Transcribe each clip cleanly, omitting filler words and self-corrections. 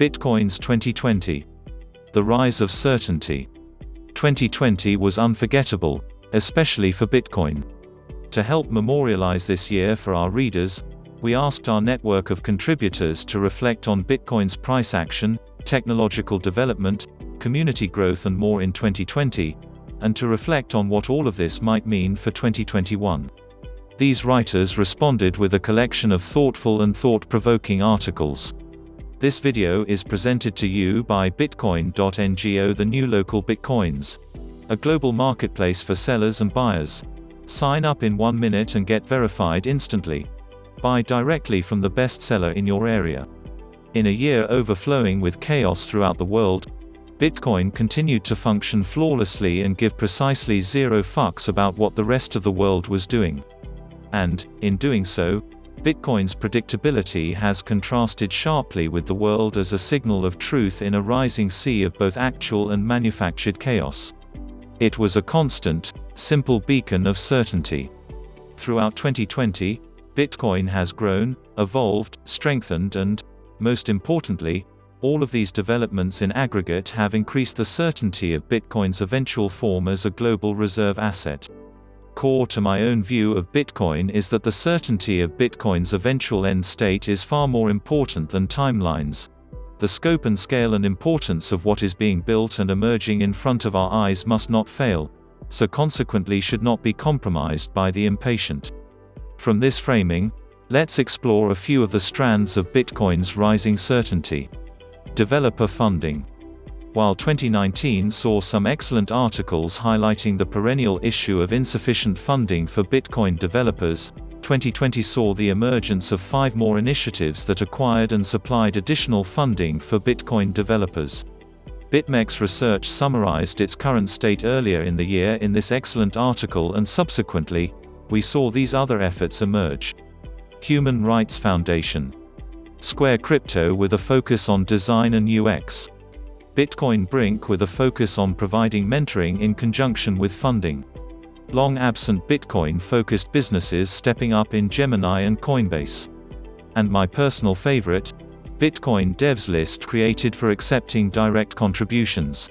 Bitcoin's 2020. The rise of certainty. 2020 was unforgettable, especially for Bitcoin. To help memorialize this year for our readers, we asked our network of contributors to reflect on Bitcoin's price action, technological development, community growth and more in 2020, and to reflect on what all of this might mean for 2021. These writers responded with a collection of thoughtful and thought-provoking articles. This video is presented to you by Bitcoin.ngo, the new local Bitcoins, a global marketplace for sellers and buyers. Sign up in 1 minute and get verified instantly. Buy directly from the best seller in your area. In a year overflowing with chaos throughout the world, Bitcoin continued to function flawlessly and give precisely zero fucks about what the rest of the world was doing. And, in doing so, Bitcoin's predictability has contrasted sharply with the world as a signal of truth in a rising sea of both actual and manufactured chaos. It was a constant, simple beacon of certainty. Throughout 2020, Bitcoin has grown, evolved, strengthened and, most importantly, all of these developments in aggregate have increased the certainty of Bitcoin's eventual form as a global reserve asset. Core to my own view of Bitcoin is that the certainty of Bitcoin's eventual end state is far more important than timelines. The scope and scale and importance of what is being built and emerging in front of our eyes must not fail, so consequently should not be compromised by the impatient. From this framing, let's explore a few of the strands of Bitcoin's rising certainty. Developer funding. While 2019 saw some excellent articles highlighting the perennial issue of insufficient funding for Bitcoin developers, 2020 saw the emergence of 5 more initiatives that acquired and supplied additional funding for Bitcoin developers. BitMEX Research summarized its current state earlier in the year in this excellent article, and subsequently, we saw these other efforts emerge. Human Rights Foundation. Square Crypto with a focus on design and UX. Bitcoin Brink with a focus on providing mentoring in conjunction with funding. Long absent Bitcoin-focused businesses stepping up in Gemini and Coinbase. And my personal favorite, Bitcoin Devs List created for accepting direct contributions.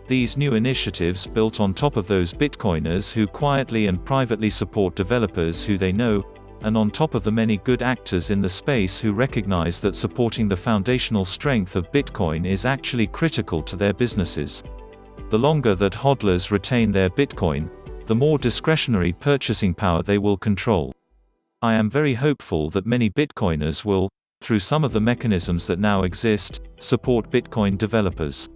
These new initiatives built on top of those Bitcoiners who quietly and privately support developers who they know, and on top of the many good actors in the space who recognize that supporting the foundational strength of Bitcoin is actually critical to their businesses. The longer that hodlers retain their Bitcoin, the more discretionary purchasing power they will control. I am very hopeful that many Bitcoiners will, through some of the mechanisms that now exist, support Bitcoin developers.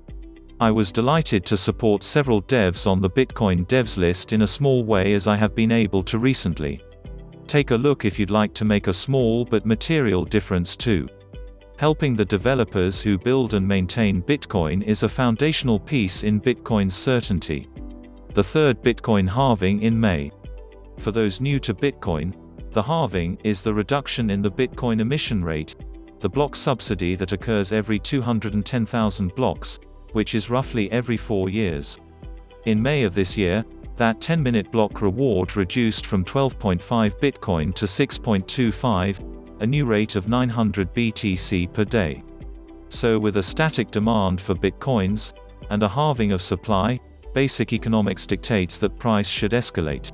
I was delighted to support several devs on the Bitcoin Devs List in a small way, as I have been able to recently. Take a look if you'd like to make a small but material difference too. Helping the developers who build and maintain Bitcoin is a foundational piece in Bitcoin's certainty. The third Bitcoin halving in May. For those new to Bitcoin, the halving is the reduction in the Bitcoin emission rate, the block subsidy that occurs every 210,000 blocks, which is roughly every 4 years. In May of this year, that 10-minute block reward reduced from 12.5 Bitcoin to 6.25, a new rate of 900 BTC per day. So with a static demand for Bitcoins, and a halving of supply, basic economics dictates that price should escalate.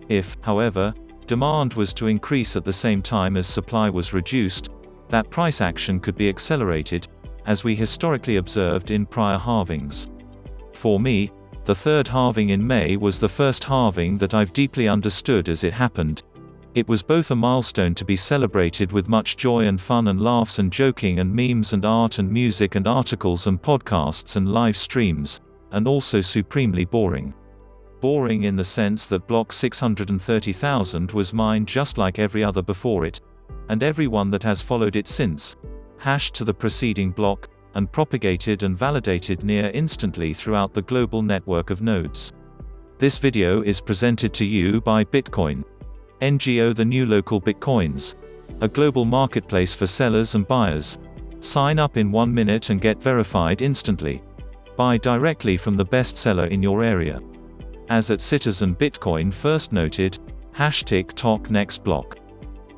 If, however, demand was to increase at the same time as supply was reduced, that price action could be accelerated, as we historically observed in prior halvings. For me, the third halving in May was the first halving that I've deeply understood as it happened. It was both a milestone to be celebrated with much joy and fun and laughs and joking and memes and art and music and articles and podcasts and live streams, and also supremely boring. Boring in the sense that block 630,000 was mined just like every other before it, and every one that has followed it since, hashed to the preceding block, and propagated and validated near instantly throughout the global network of nodes. This video is presented to you by Bitcoin.ngo, the new local Bitcoins, a global marketplace for sellers and buyers. Sign up in 1 minute and get verified instantly. Buy directly from the best seller in your area. As at Citizen Bitcoin first noted, #TikTok next block.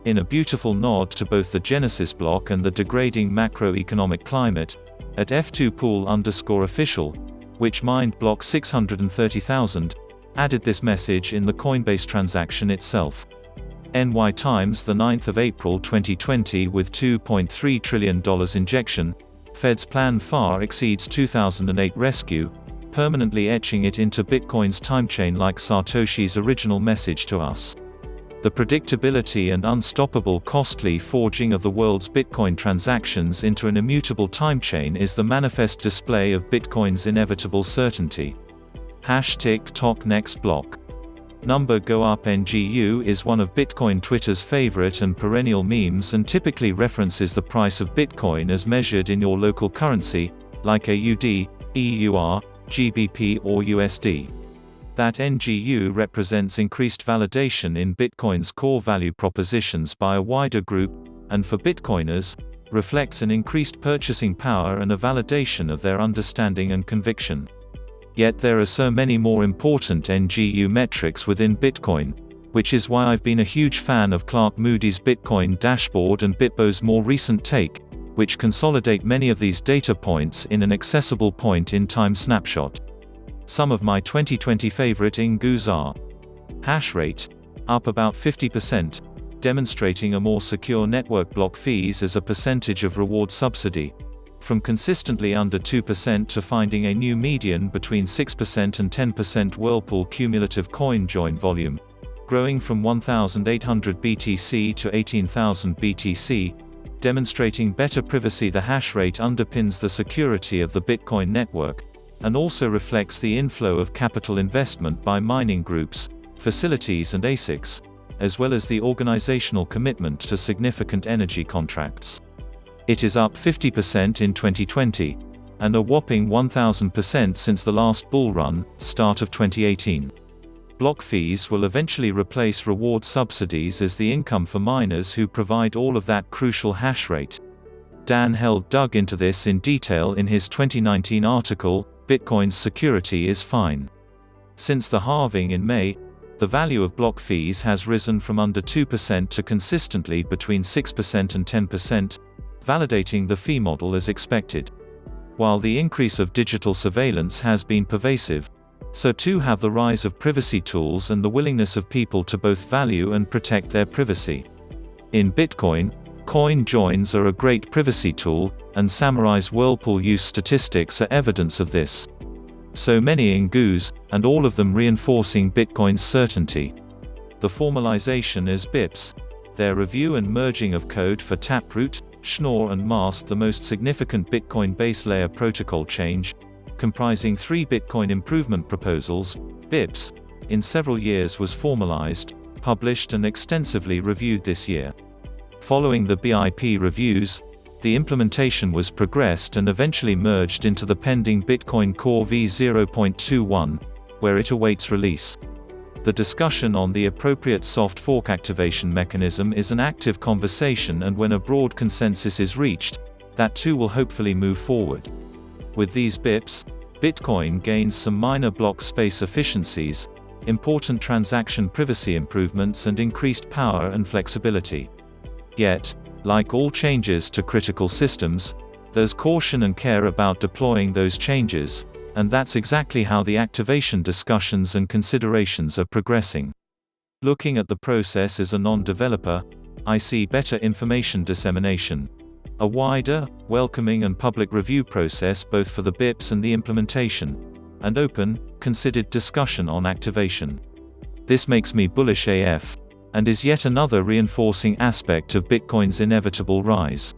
In a beautiful nod to both the Genesis block and the degrading macroeconomic climate, at f2pool_official, which mined block 630,000, added this message in the Coinbase transaction itself. NY Times, the 9th of April 2020, with $2.3 trillion injection, Fed's plan far exceeds 2008 rescue, permanently etching it into Bitcoin's timechain like Satoshi's original message to us. The predictability and unstoppable costly forging of the world's Bitcoin transactions into an immutable timechain is the manifest display of Bitcoin's inevitable certainty. #TikTok next block. Number go up NGU is one of Bitcoin Twitter's favorite and perennial memes and typically references the price of Bitcoin as measured in your local currency, like AUD, EUR, GBP or USD. That NGU represents increased validation in Bitcoin's core value propositions by a wider group, and for Bitcoiners, reflects an increased purchasing power and a validation of their understanding and conviction. Yet there are so many more important NGU metrics within Bitcoin, which is why I've been a huge fan of Clark Moody's Bitcoin dashboard and Bitbo's more recent take, which consolidate many of these data points in an accessible point-in-time snapshot. Some of my 2020 favorite NGUs are: hash rate, up about 50%, demonstrating a more secure network. Block fees as a percentage of reward subsidy, from consistently under 2% to finding a new median between 6% and 10%. Whirlpool cumulative coin join volume, growing from 1,800 BTC to 18,000 BTC, demonstrating better privacy. The hash rate underpins the security of the Bitcoin network, and also reflects the inflow of capital investment by mining groups, facilities and ASICs, as well as the organizational commitment to significant energy contracts. It is up 50% in 2020, and a whopping 1,000% since the last bull run, start of 2018. Block fees will eventually replace reward subsidies as the income for miners who provide all of that crucial hash rate. Dan Held dug into this in detail in his 2019 article, Bitcoin's Security is Fine. Since the halving in May, the value of block fees has risen from under 2% to consistently between 6% and 10%, validating the fee model as expected. While the increase of digital surveillance has been pervasive, so too have the rise of privacy tools and the willingness of people to both value and protect their privacy. In Bitcoin, coin joins are a great privacy tool, and Samurai's Whirlpool use statistics are evidence of this. So many NGUs, and all of them reinforcing Bitcoin's certainty. The formalization as BIPs, their review and merging of code for Taproot, Schnorr and Mast, the most significant Bitcoin base layer protocol change, comprising 3 Bitcoin improvement proposals, BIPs, in several years, was formalized, published and extensively reviewed this year. Following the BIP reviews, the implementation was progressed and eventually merged into the pending Bitcoin Core v0.21, where it awaits release. The discussion on the appropriate soft fork activation mechanism is an active conversation, and when a broad consensus is reached, that too will hopefully move forward. With these BIPs, Bitcoin gains some minor block space efficiencies, important transaction privacy improvements and increased power and flexibility. Yet, like all changes to critical systems, there's caution and care about deploying those changes, and that's exactly how the activation discussions and considerations are progressing. Looking at the process as a non-developer, I see better information dissemination, a wider, welcoming and public review process both for the BIPs and the implementation, and open, considered discussion on activation. This makes me bullish AF, and is yet another reinforcing aspect of Bitcoin's inevitable rise.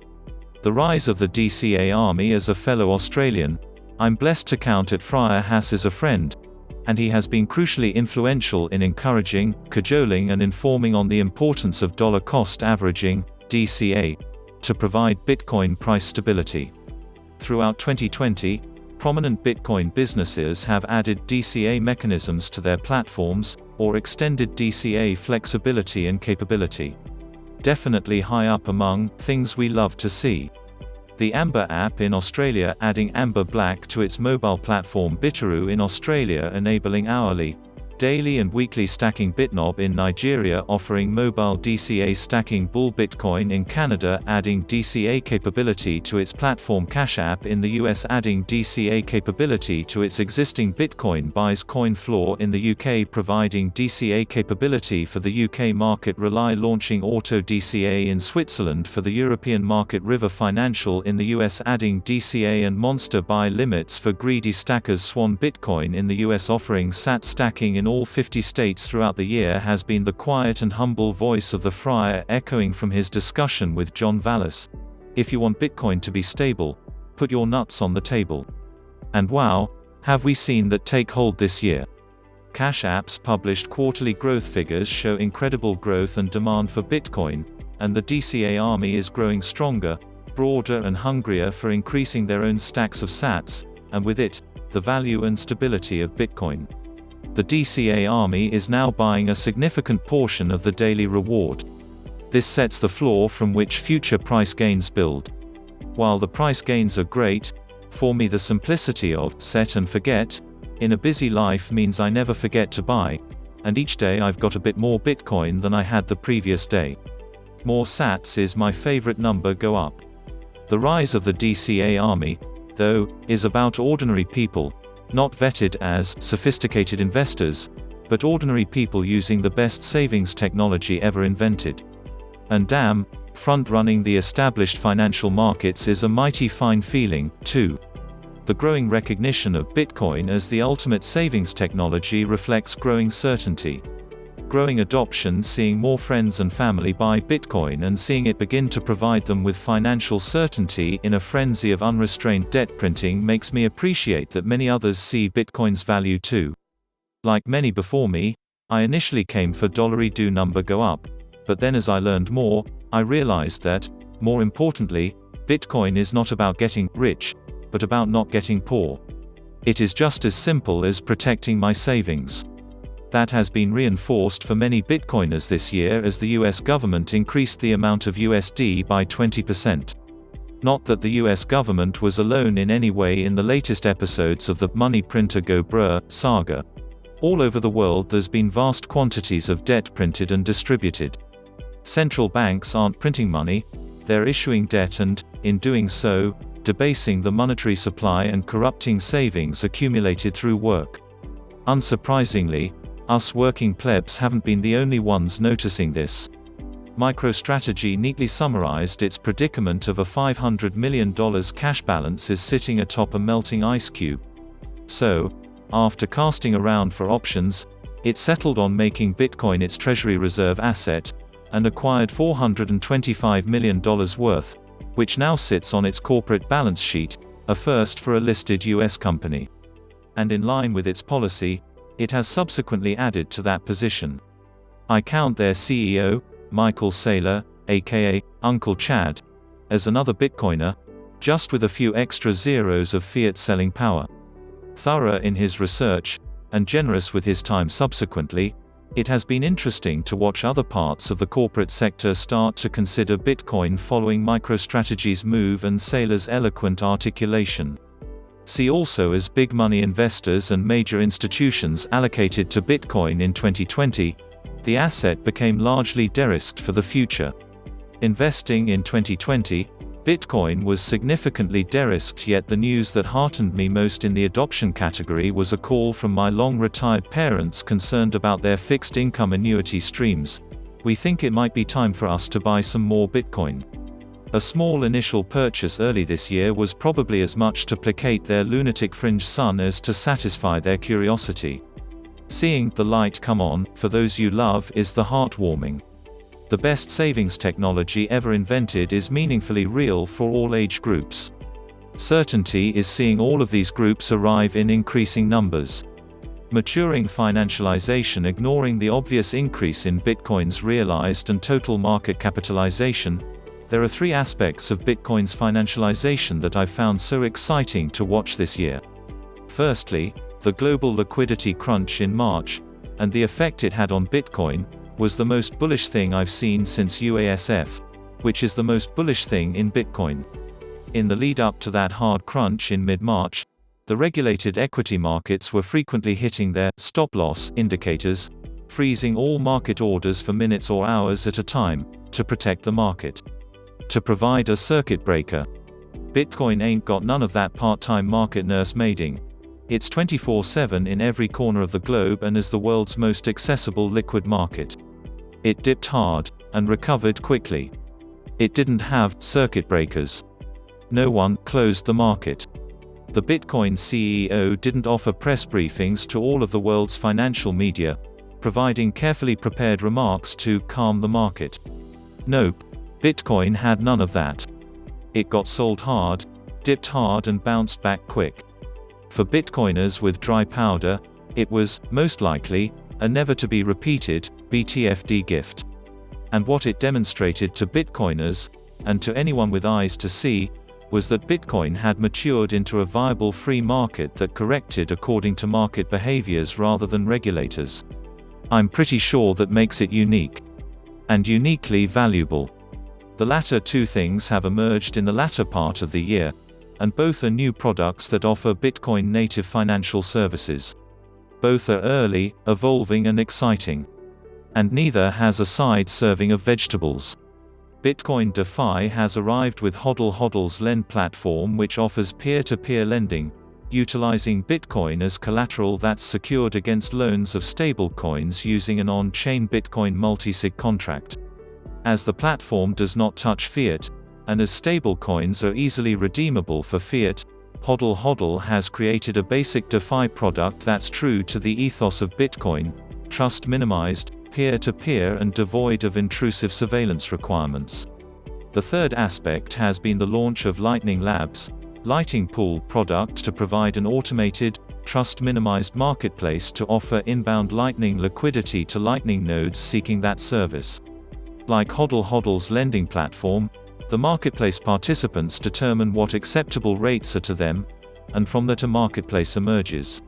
The rise of the DCA army. As a fellow Australian, I'm blessed to count at Friar Hass as a friend, and he has been crucially influential in encouraging, cajoling and informing on the importance of dollar cost averaging, DCA, to provide Bitcoin price stability. Throughout 2020, prominent Bitcoin businesses have added DCA mechanisms to their platforms, or extended DCA flexibility and capability. Definitely high up among things we love to see. The Amber app in Australia adding Amber Black to its mobile platform, Bitteroo in Australia enabling hourly, Daily and weekly stacking Bitnob in Nigeria offering mobile DCA stacking Bull Bitcoin in Canada adding DCA capability to its platform Cash App in the US adding DCA capability to its existing Bitcoin buys coin floor in the UK providing DCA capability for the UK market Rely launching Auto DCA in Switzerland for the European market River Financial in the US adding DCA and Monster buy limits for greedy stackers Swan Bitcoin in the US offering SAT stacking in all 50 states throughout the year has been the quiet and humble voice of the friar echoing from his discussion with John Vallis. If you want Bitcoin to be stable, put your nuts on the table. And wow, have we seen that take hold this year. Cash App's published quarterly growth figures show incredible growth and demand for Bitcoin, and the DCA army is growing stronger, broader and hungrier for increasing their own stacks of sats, and with it, the value and stability of Bitcoin. The DCA army is now buying a significant portion of the daily reward. This sets the floor from which future price gains build. While the price gains are great, for me the simplicity of set and forget in a busy life means I never forget to buy, and each day I've got a bit more Bitcoin than I had the previous day. More sats is my favorite number go up. The rise of the DCA army, though, is about ordinary people, not vetted as sophisticated investors, but ordinary people using the best savings technology ever invented. And damn, front-running the established financial markets is a mighty fine feeling, too. The growing recognition of Bitcoin as the ultimate savings technology reflects growing certainty. Growing adoption seeing more friends and family buy Bitcoin and seeing it begin to provide them with financial certainty in a frenzy of unrestrained debt printing makes me appreciate that many others see Bitcoin's value too. Like many before me, I initially came for $do number go up, but then as I learned more, I realized that, more importantly, Bitcoin is not about getting rich, but about not getting poor. It is just as simple as protecting my savings. That has been reinforced for many Bitcoiners this year as the US government increased the amount of USD by 20%. Not that the US government was alone in any way in the latest episodes of the money printer go brr saga. All over the world there's been vast quantities of debt printed and distributed. Central banks aren't printing money, they're issuing debt and, in doing so, debasing the monetary supply and corrupting savings accumulated through work. Unsurprisingly, us working plebs haven't been the only ones noticing this. MicroStrategy neatly summarized its predicament of a $500 million cash balance is sitting atop a melting ice cube. So, after casting around for options, it settled on making Bitcoin its treasury reserve asset, and acquired $425 million worth, which now sits on its corporate balance sheet, a first for a listed US company. And in line with its policy, it has subsequently added to that position. I count their CEO, Michael Saylor, aka Uncle Chad, as another Bitcoiner, just with a few extra zeros of fiat selling power. Thorough in his research, and generous with his time subsequently, it has been interesting to watch other parts of the corporate sector start to consider Bitcoin following MicroStrategy's move and Saylor's eloquent articulation. See also as big money investors and major institutions allocated to Bitcoin in 2020, the asset became largely de-risked for the future. Investing in 2020, Bitcoin was significantly de-risked, yet the news that heartened me most in the adoption category was a call from my long-retired parents concerned about their fixed income annuity streams. We think it might be time for us to buy some more Bitcoin. A small initial purchase early this year was probably as much to placate their lunatic fringe son as to satisfy their curiosity. Seeing the light come on, for those you love, is the heartwarming. The best savings technology ever invented is meaningfully real for all age groups. Certainty is seeing all of these groups arrive in increasing numbers. Maturing financialization ignoring the obvious increase in Bitcoin's realized and total market capitalization. There are three aspects of Bitcoin's financialization that I've found so exciting to watch this year. Firstly, the global liquidity crunch in March, and the effect it had on Bitcoin, was the most bullish thing I've seen since UASF, which is the most bullish thing in Bitcoin. In the lead up to that hard crunch in mid-March, The regulated equity markets were frequently hitting their stop-loss indicators, freezing all market orders for minutes or hours at a time, to protect the market. To provide a circuit breaker. Bitcoin ain't got none of that part-time market nursemaiding. It's 24/7 in every corner of the globe and is the world's most accessible liquid market. It dipped hard, and recovered quickly. It didn't have circuit breakers. No one closed the market. The Bitcoin CEO didn't offer press briefings to all of the world's financial media, providing carefully prepared remarks to calm the market. Nope. Bitcoin had none of that. It got sold hard, dipped hard and bounced back quick. For Bitcoiners with dry powder, it was, most likely, a never-to-be-repeated, BTFD gift. And what it demonstrated to Bitcoiners, and to anyone with eyes to see, was that Bitcoin had matured into a viable free market that corrected according to market behaviors rather than regulators. I'm pretty sure that makes it unique. And uniquely valuable. The latter two things have emerged in the latter part of the year, and both are new products that offer Bitcoin-native financial services. Both are early, evolving and exciting. And neither has a side serving of vegetables. Bitcoin DeFi has arrived with HODL HODL's Lend platform, which offers peer-to-peer lending, utilizing Bitcoin as collateral that's secured against loans of stablecoins using an on-chain Bitcoin multisig contract. As the platform does not touch fiat, and as stablecoins are easily redeemable for fiat, HODL HODL has created a basic DeFi product that's true to the ethos of Bitcoin, trust-minimized, peer-to-peer and devoid of intrusive surveillance requirements. The third aspect has been the launch of Lightning Labs' Lightning Pool product to provide an automated, trust-minimized marketplace to offer inbound Lightning liquidity to Lightning nodes seeking that service. Like HODL HODL's lending platform, the marketplace participants determine what acceptable rates are to them, and from that a marketplace emerges.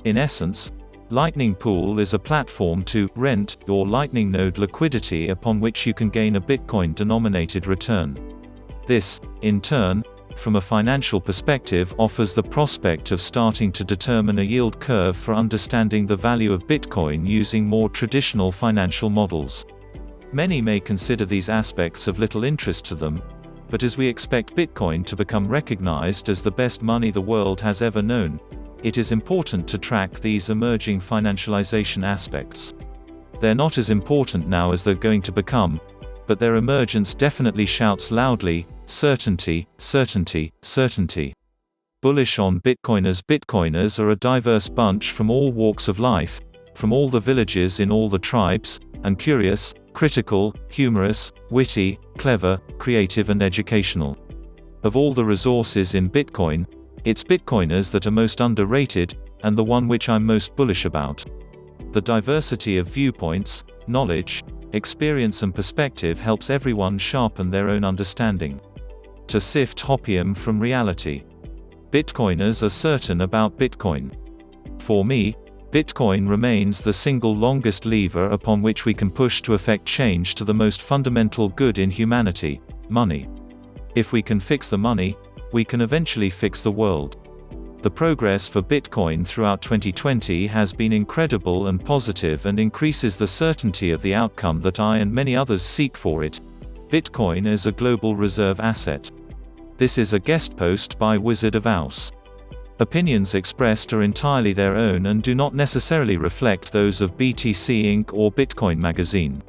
In essence, Lightning Pool is a platform to rent your Lightning node liquidity upon which you can gain a Bitcoin-denominated return. This, in turn, from a financial perspective offers the prospect of starting to determine a yield curve for understanding the value of Bitcoin using more traditional financial models. Many may consider these aspects of little interest to them, but as we expect Bitcoin to become recognized as the best money the world has ever known, it is important to track these emerging financialization aspects. They're not as important now as they're going to become, but their emergence definitely shouts loudly, certainty, certainty, certainty. Bullish on Bitcoiners. Bitcoiners are a diverse bunch from all walks of life, from all the villages in all the tribes, and curious, critical, humorous, witty, clever, creative and educational. Of all the resources in Bitcoin, it's Bitcoiners that are most underrated, and the one which I'm most bullish about. The diversity of viewpoints, knowledge, experience and perspective helps everyone sharpen their own understanding. To sift hopium from reality. Bitcoiners are certain about Bitcoin. For me, Bitcoin remains the single longest lever upon which we can push to effect change to the most fundamental good in humanity, money. If we can fix the money, we can eventually fix the world. The progress for Bitcoin throughout 2020 has been incredible and positive and increases the certainty of the outcome that I and many others seek for it. Bitcoin as a global reserve asset. This is a guest post by Wizard of Oz. Opinions expressed are entirely their own and do not necessarily reflect those of BTC Inc. or Bitcoin Magazine.